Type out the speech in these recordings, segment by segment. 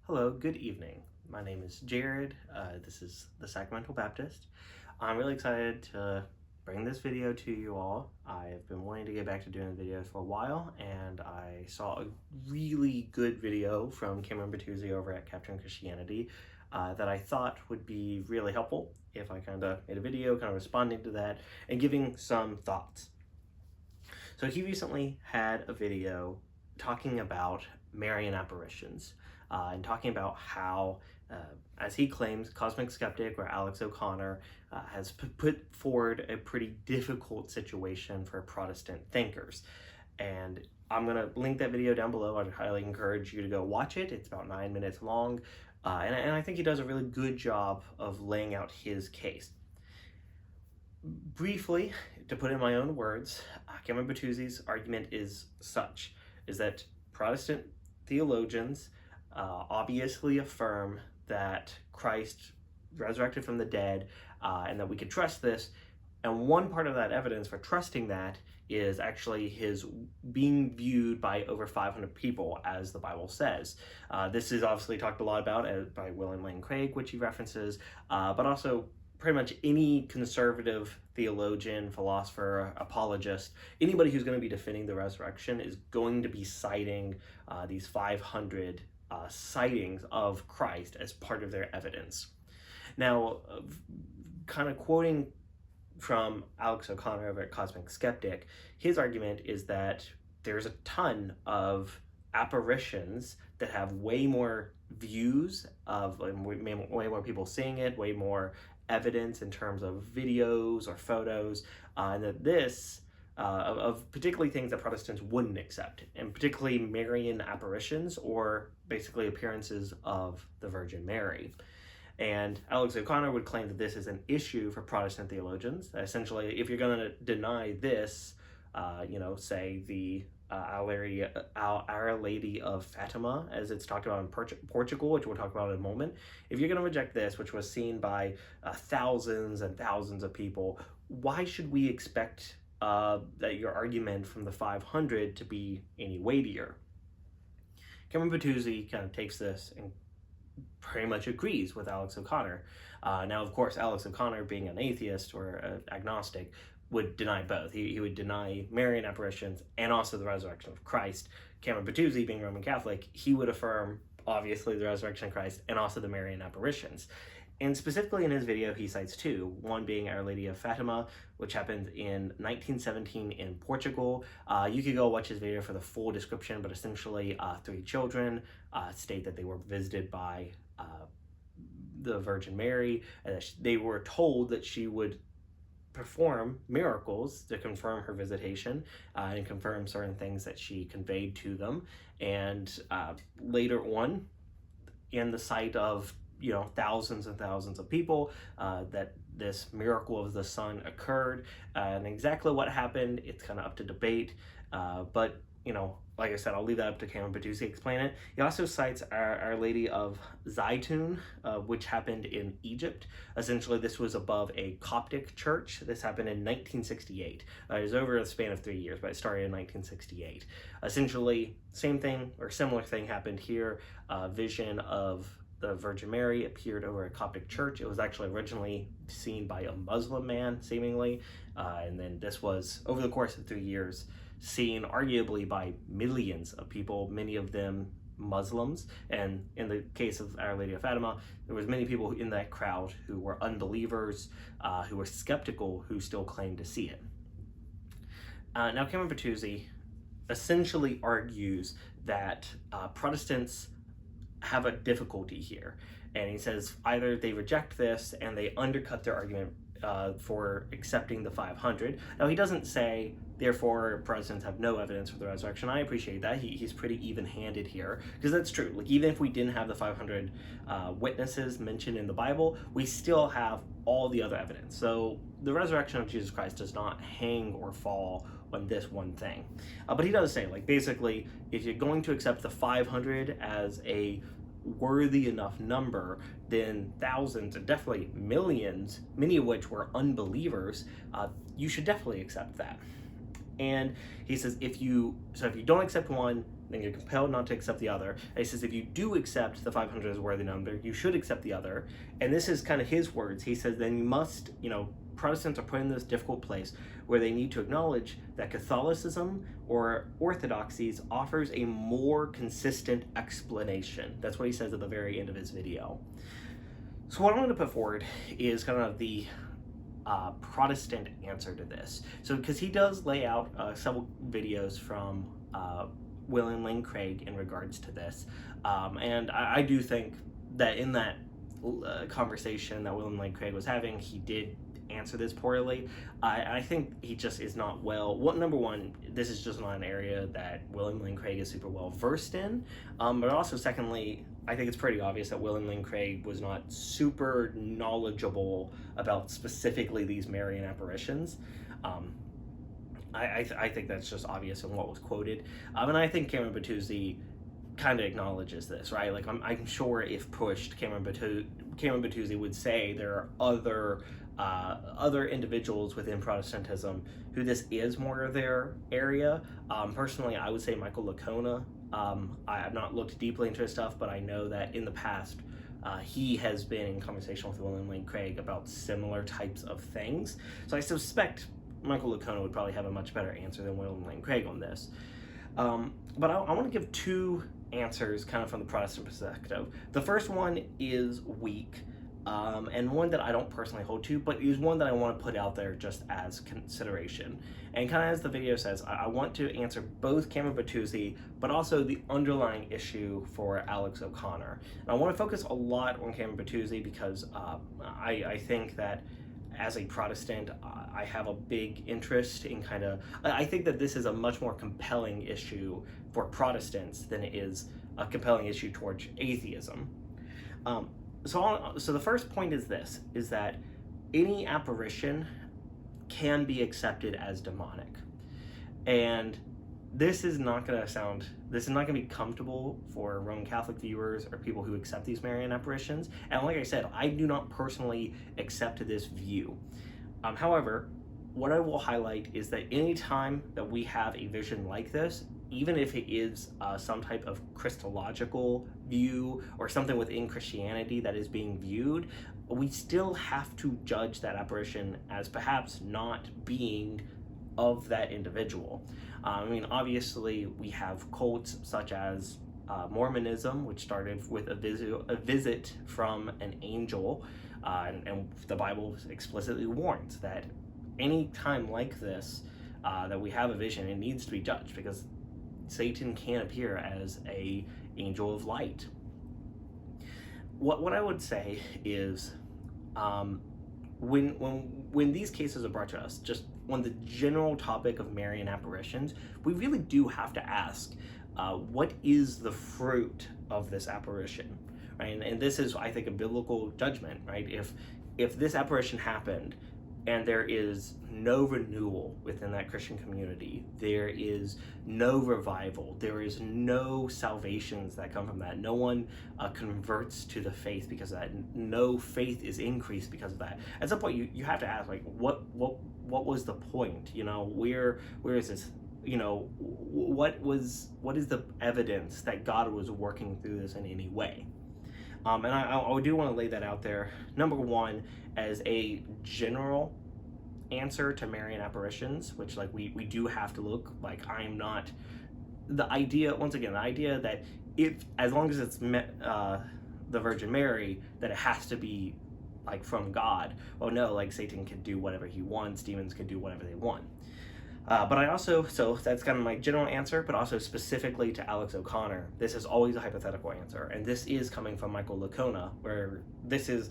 Hello, good evening. My name is Jared. This is the Sacramental Baptist. I'm really excited to bring this video to you all. I've been wanting to get back to doing videos for a while, and I saw a really good video from Cameron Bertuzzi over at Capturing Christianity that I thought would be really helpful if I kind of made a video kind of responding to that and giving some thoughts. So he recently had a video talking about Marian Apparitions and talking about how, as he claims, Cosmic Skeptic or Alex O'Connor has put forward a pretty difficult situation for Protestant thinkers. And I'm going to link that video down below. I'd highly encourage you to go watch it. It's about 9 minutes long. And I think he does a really good job of laying out his case. Briefly, to put in my own words, Cameron Bertuzzi's argument is that Protestant theologians obviously affirm that Christ resurrected from the dead and that we can trust this. And one part of that evidence for trusting that is actually his being viewed by over 500 people, as the Bible says. This is obviously talked a lot about by William Lane Craig, which he references, but also pretty much any conservative theologian, philosopher, apologist, anybody who's going to be defending the resurrection is going to be citing these 500 sightings of Christ as part of their evidence. Now, kind of quoting from Alex O'Connor over at Cosmic Skeptic, his argument is that there's a ton of apparitions that have way more views of way more people seeing it, way more evidence in terms of videos or photos, and that this of particularly things that Protestants wouldn't accept, and particularly Marian apparitions, or basically appearances of the Virgin Mary. And Alex O'Connor would claim that this is an issue for Protestant theologians. Essentially, if you're going to deny this, say the Our Lady of Fatima, as it's talked about in Portugal, which we'll talk about in a moment. If you're going to reject this, which was seen by thousands and thousands of people, why should we expect that your argument from the 500 to be any weightier? Cameron Bertuzzi kind of takes this and pretty much agrees with Alex O'Connor. Now, of course, Alex O'Connor, being an atheist or an agnostic, would deny both. He would deny Marian apparitions and also the resurrection of Christ. Cameron Bertuzzi, being Roman Catholic, he would affirm, obviously, the resurrection of Christ and also the Marian apparitions. And specifically in his video, he cites two, one being Our Lady of Fatima, which happened in 1917 in Portugal. You could go watch his video for the full description, but essentially 3 children state that they were visited by the Virgin Mary, and that they were told that she would perform miracles to confirm her visitation and confirm certain things that she conveyed to them. And later on, in the sight of thousands and thousands of people, that this miracle of the sun occurred. And exactly what happened, it's kind of up to debate. But like I said, I'll leave that up to Cameron Bertuzzi to explain it. He also cites Our Lady of Zaytun, which happened in Egypt. Essentially, this was above a Coptic church. This happened in 1968. It was over a span of 3 years, but it started in 1968. Essentially, same thing or similar thing happened here. Vision of the Virgin Mary appeared over a Coptic church. It was actually originally seen by a Muslim man, seemingly, and then this was, over the course of 3 years, seen arguably by millions of people, many of them Muslims. And in the case of Our Lady of Fatima, there was many people in that crowd who were unbelievers, who were skeptical, who still claimed to see it. Now, Cameron Bertuzzi essentially argues that Protestants have a difficulty here. And he says either they reject this and they undercut their argument for accepting the 500. Now, he doesn't say, therefore, Protestants have no evidence for the resurrection. I appreciate that. He's pretty even-handed here, because that's true. Like, even if we didn't have the 500 witnesses mentioned in the Bible, we still have all the other evidence. So the resurrection of Jesus Christ does not hang or fall on this one thing. But he does say, basically, if you're going to accept the 500 as a worthy enough number, then thousands and definitely millions, many of which were unbelievers, you should definitely accept that. And he says if you don't accept one, then you're compelled not to accept the other. And he says if you do accept the 500 as a worthy number, you should accept the other. And this is kind of his words. He says then you must, Protestants are put in this difficult place where they need to acknowledge that Catholicism or orthodoxies offers a more consistent explanation. That's what he says at the very end of his video. So what I'm going to put forward is kind of the Protestant answer to this. So because he does lay out several videos from William Lane Craig in regards to this, and I do think that in that conversation that William Lane Craig was having, he did answer this poorly. I think he just is not well. Number one, this is just not an area that William Lane Craig is super well versed in. But also, secondly, I think it's pretty obvious that William Lane Craig was not super knowledgeable about specifically these Marian apparitions. I think that's just obvious in what was quoted. And I think Cameron Bertuzzi kind of acknowledges this, right? Like I'm sure if pushed, Cameron Bertuzzi would say there are other individuals within Protestantism who this is more of their area. Personally, I would say Michael Licona. I have not looked deeply into his stuff, but I know that in the past he has been in conversation with William Lane Craig about similar types of things. So I suspect Michael Licona would probably have a much better answer than William Lane Craig on this. But I want to give two answers kind of from the Protestant perspective. The first one is weak, and one that I don't personally hold to, but is one that I want to put out there just as consideration. And kind of as the video says, I want to answer both Cameron Bertuzzi, but also the underlying issue for Alex O'Connor. And I want to focus a lot on Cameron Bertuzzi because I think that as a Protestant, I have a big interest in I think that this is a much more compelling issue for Protestants than it is a compelling issue towards atheism. So the first point is this, is that any apparition can be accepted as demonic. And this is not going to be comfortable for Roman Catholic viewers or people who accept these Marian apparitions. And like I said, I do not personally accept this view. However, what I will highlight is that any time that we have a vision like this, even if it is some type of Christological view or something within Christianity that is being viewed, we still have to judge that apparition as perhaps not being of that individual. Obviously, we have cults such as Mormonism, which started with a visit from an angel, and the Bible explicitly warns that any time like this, that we have a vision, it needs to be judged because Satan can appear as an angel of light. What I would say is, when these cases are brought to us, just on the general topic of Marian apparitions, we really do have to ask, what is the fruit of this apparition, right? And this is, I think, a biblical judgment, right? If this apparition happened and there is no renewal within that Christian community, there is no revival, there is no salvations that come from that, no one converts to the faith because of that, no faith is increased because of that. At some point, you have to ask, like, what was the point? Where is this? What is the evidence that God was working through this in any way? And I do want to lay that out there. Number one, as a general answer to Marian apparitions, which we do have to look, I'm not, the idea that as long as it's the Virgin Mary, that it has to be from God. Well, no, Satan can do whatever he wants, demons can do whatever they want. But I also, so that's kind of my general answer, but also specifically to Alex O'Connor, this is always a hypothetical answer. And this is coming from Michael Licona, where this is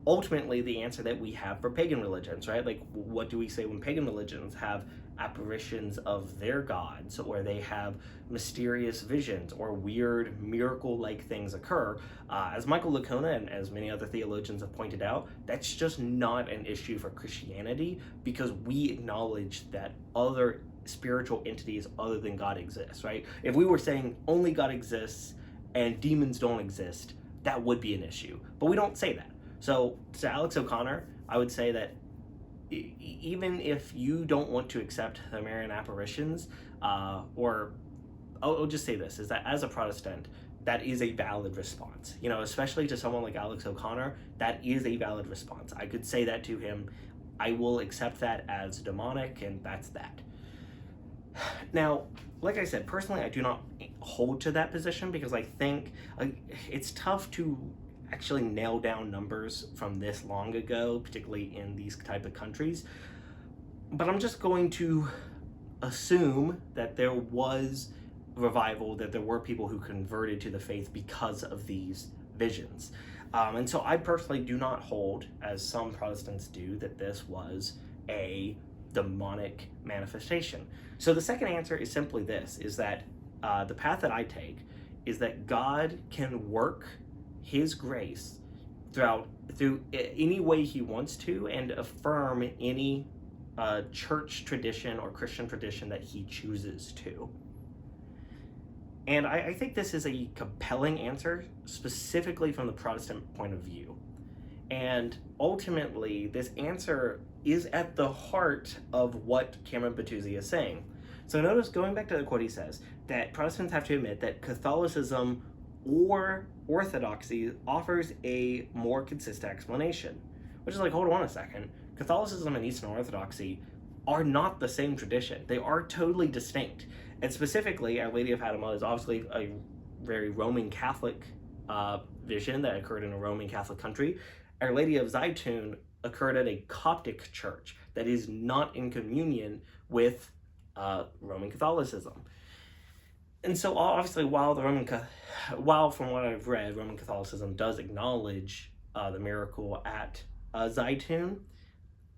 ultimately the answer that we have for pagan religions, right? What do we say when pagan religions have apparitions of their gods, or they have mysterious visions or weird miracle-like things occur? As Michael Licona and as many other theologians have pointed out, that's just not an issue for Christianity, because we acknowledge that other spiritual entities other than God exist, right? If we were saying only God exists and demons don't exist, that would be an issue, but we don't say that. So to Alex O'Connor, I would say that even if you don't want to accept the Marian apparitions, or I'll just say this, is that as a Protestant, that is a valid response. You know, especially to someone like Alex O'Connor, that is a valid response. I could say that to him. I will accept that as demonic, and that's that. Now, like I said, personally, I do not hold to that position because I think it's tough to actually nail down numbers from this long ago, particularly in these type of countries. But I'm just going to assume that there was revival, that there were people who converted to the faith because of these visions. And so I personally do not hold, as some Protestants do, that this was a demonic manifestation. So the second answer is simply this, is that the path that I take is that God can work his grace through any way he wants to and affirm any church tradition or Christian tradition that he chooses to. And I think this is a compelling answer, specifically from the Protestant point of view. And ultimately, this answer is at the heart of what Cameron Batuzzi is saying. So notice, going back to the quote, he says that Protestants have to admit that Catholicism or Orthodoxy offers a more consistent explanation. Which is like, hold on a second. Catholicism and Eastern Orthodoxy are not the same tradition. They are totally distinct. And specifically, Our Lady of Fatima is obviously a very Roman Catholic vision that occurred in a Roman Catholic country. Our Lady of Zaytun occurred at a Coptic church that is not in communion with Roman Catholicism. And so obviously, while from what I've read, Roman Catholicism does acknowledge the miracle at Zaytun,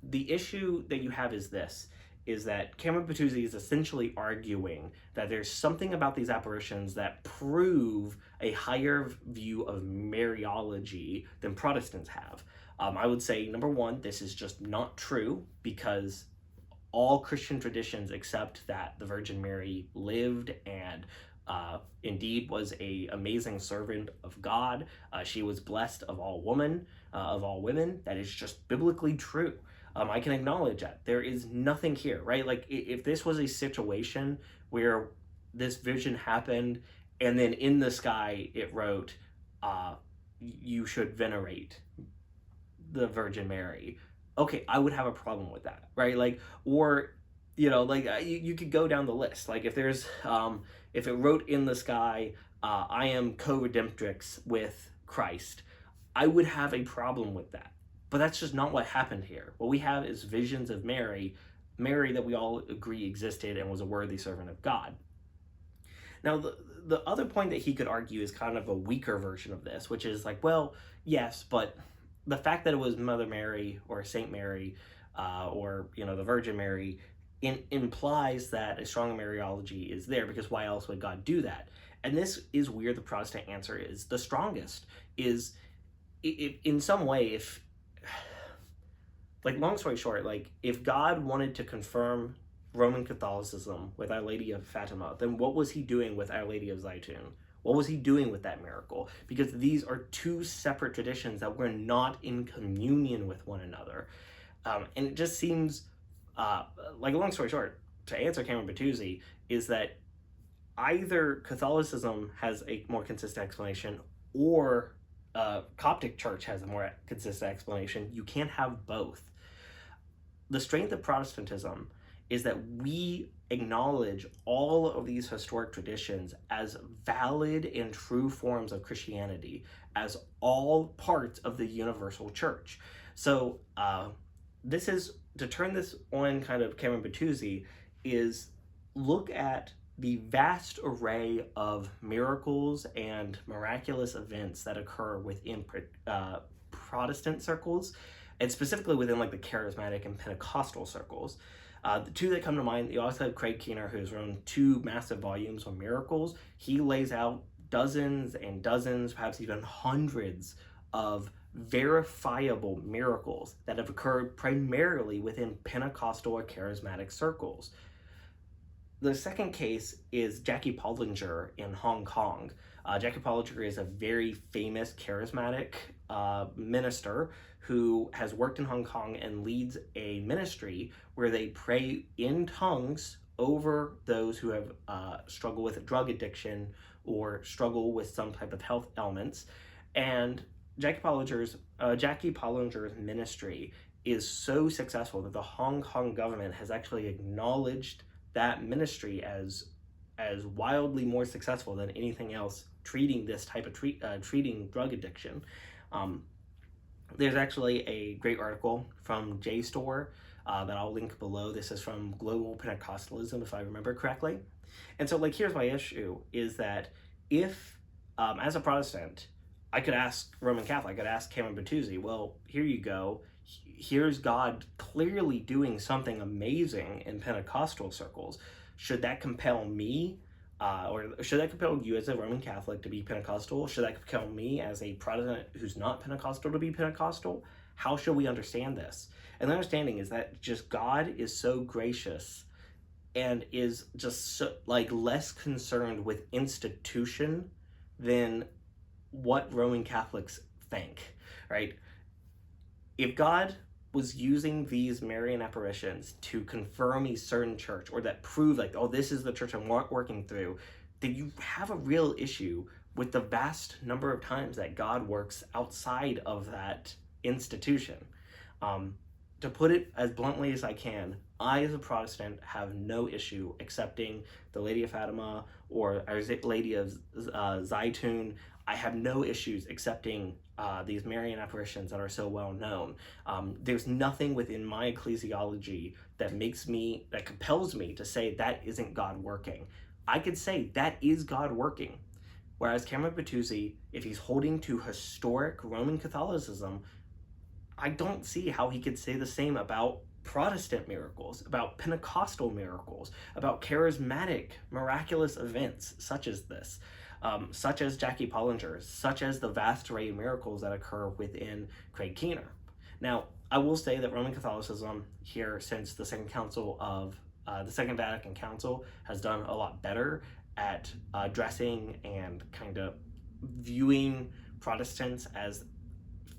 the issue that you have is this, is that Cameron Batuzzi is essentially arguing that there's something about these apparitions that prove a higher view of Mariology than Protestants have. I would say, number one, this is just not true, because all Christian traditions accept that the Virgin Mary lived and indeed was an amazing servant of God. She was blessed of all women. That is just biblically true. I can acknowledge that. There is nothing here, right? Like, if this was a situation where this vision happened and then in the sky it wrote, you should venerate the Virgin Mary, okay, I would have a problem with that, right? Like, or, you know, like, you could go down the list. Like, if there's, if it wrote in the sky, I am co-redemptrix with Christ, I would have a problem with that. But that's just not what happened here. What we have is visions of Mary that we all agree existed and was a worthy servant of God. Now, the other point that he could argue is kind of a weaker version of this, which is like, well, yes, but the fact that it was Mother Mary or Saint Mary or, you know, the Virgin Mary implies that a strong Mariology is there, because why else would God do that? And this is where the Protestant answer is the strongest, is in some way, if, like, long story short, like, if God wanted to confirm Roman Catholicism with Our Lady of Fatima, then what was he doing with Our Lady of Zaytun? What was he doing with that miracle? Because these are two separate traditions that were not in communion with one another. And it just seems, like, long story short, to answer Cameron Batuzzi, is that either Catholicism has a more consistent explanation or Coptic Church has a more consistent explanation. You can't have both. The strength of Protestantism is that we acknowledge all of these historic traditions as valid and true forms of Christianity, as all parts of the universal church. So this is, to turn this on kind of Cameron Batuzzi, is look at the vast array of miracles and miraculous events that occur within Protestant circles, and specifically within like the charismatic and Pentecostal circles. The two that come to mind, you also have Craig Keener, who's written 2 massive volumes on miracles. He lays out dozens and dozens, perhaps even hundreds of verifiable miracles that have occurred primarily within Pentecostal or charismatic circles. The second case is Jackie Pollinger in Hong Kong. Jackie Pollinger is a very famous charismatic minister who has worked in Hong Kong and leads a ministry where they pray in tongues over those who have struggle with a drug addiction or struggle with some type of health ailments. And Jackie Pollinger's ministry is so successful that the Hong Kong government has actually acknowledged that ministry as wildly more successful than anything else treating this type of treating drug addiction. There's actually a great article from JSTOR that I'll link below. This is from Global Pentecostalism, if I remember correctly. And so, like, here's my issue, is that if, as a Protestant, I could ask Roman Catholic, I could ask Cameron Bertuzzi, well, here you go. Here's God clearly doing something amazing in Pentecostal circles. Should that compel me, or should that compel you as a Roman Catholic to be Pentecostal? Should that compel me as a Protestant who's not Pentecostal to be Pentecostal? How should we understand this? And the understanding is that just God is so gracious and is just so, like, less concerned with institution than what Roman Catholics think, right? If God was using these Marian apparitions to confirm a certain church, or that prove, like, oh, this is the church I'm working through, then you have a real issue with the vast number of times that God works outside of that institution. To put it as bluntly as I can, I, as a Protestant, have no issue accepting the Lady of Fatima or Lady of Zaytun. I have no issues accepting these Marian apparitions that are so well known. There's nothing within my ecclesiology that compels me to say that isn't God working. I could say that is God working. Whereas Cameron Bertuzzi, if he's holding to historic Roman Catholicism, I don't see how he could say the same about Protestant miracles, about Pentecostal miracles, about charismatic, miraculous events such as this, such as Jackie Pollinger's, such as the vast array of miracles that occur within Craig Keener. Now, I will say that Roman Catholicism here, since the Second Vatican Council, has done a lot better at addressing and kind of viewing Protestants as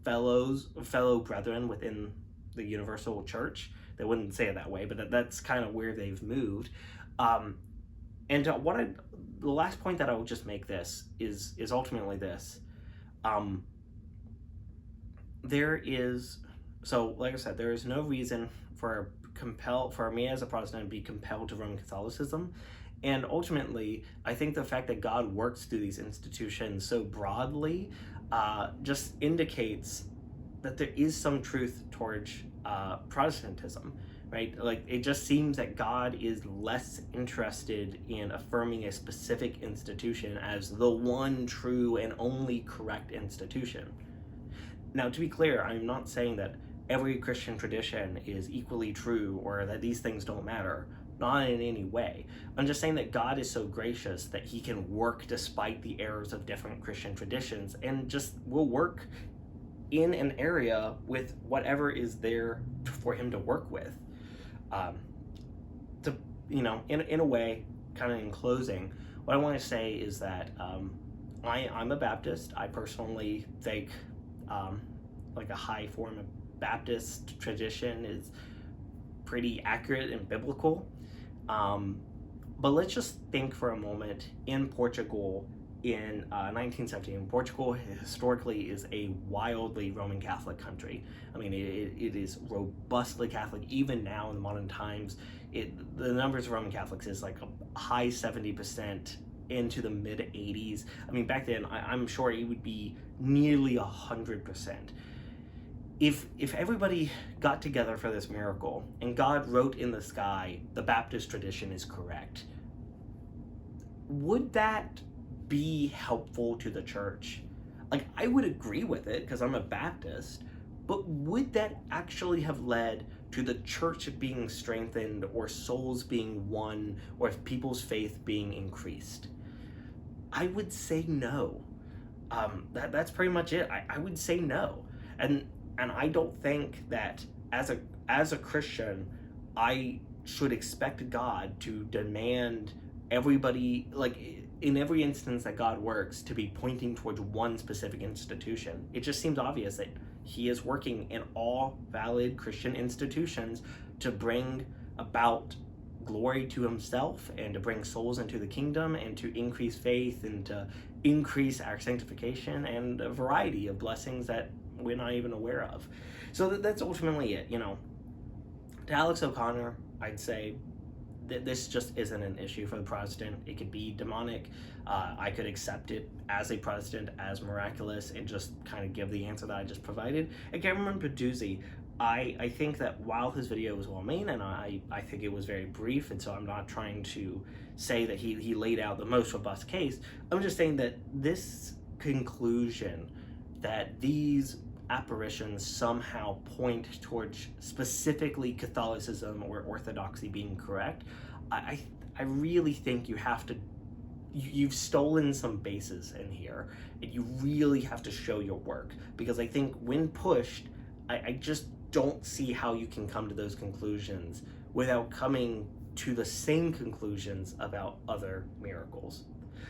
fellow brethren within the universal church. They wouldn't say it that way, but that's kind of where they've moved. And the last point that I will just make this is ultimately this. Like I said, there is no reason for me as a Protestant to be compelled to Roman Catholicism. And ultimately, I think the fact that God works through these institutions so broadly just indicates that there is some truth towards Protestantism, right? Like, it just seems that God is less interested in affirming a specific institution as the one true and only correct institution. Now, to be clear, I'm not saying that every Christian tradition is equally true or that these things don't matter. Not in any way. I'm just saying that God is so gracious that he can work despite the errors of different Christian traditions, and just will work in an area with whatever is there for him to work with. In a way, kind of in closing, what I want to say is that I'm a Baptist. I personally think like a high form of Baptist tradition is pretty accurate and biblical. But let's just think for a moment in Portugal in 1917. Portugal historically is a wildly Roman Catholic country. I mean, it is robustly Catholic. Even now in modern times, the numbers of Roman Catholics is like a high 70% into the mid 80s. I mean, back then, I'm sure it would be nearly 100%. If everybody got together for this miracle and God wrote in the sky, the Baptist tradition is correct, would that be helpful to the church? Like, I would agree with it because I'm a Baptist, but would that actually have led to the church being strengthened or souls being won or people's faith being increased? I would say no. That's pretty much it. I would say no. And I don't think that as a Christian, I should expect God to demand everybody, like in every instance that God works, to be pointing towards one specific institution. It just seems obvious that he is working in all valid Christian institutions to bring about glory to himself and to bring souls into the kingdom and to increase faith and to increase our sanctification and a variety of blessings that we're not even aware of. So that's ultimately it. You know, to Alex O'Connor, I'd say that this just isn't an issue for the Protestant. It could be demonic. I could accept it as a Protestant, as miraculous, and just kind of give the answer that I just provided. And Cameron Peduzzi, I think that while his video was well made, and I think it was very brief, and so I'm not trying to say that he laid out the most robust case. I'm just saying that this conclusion that these apparitions somehow point towards specifically Catholicism or Orthodoxy being correct, I really think you've stolen some bases in here, and you really have to show your work, because I think when pushed, I just don't see how you can come to those conclusions without coming to the same conclusions about other miracles.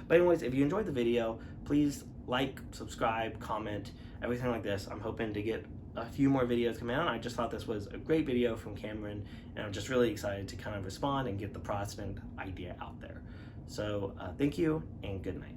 But anyways, if you enjoyed the video, please like, subscribe, comment, everything like this. I'm hoping to get a few more videos coming out. I just thought this was a great video from Cameron, and I'm just really excited to kind of respond and get the Protestant idea out there. So thank you, and good night.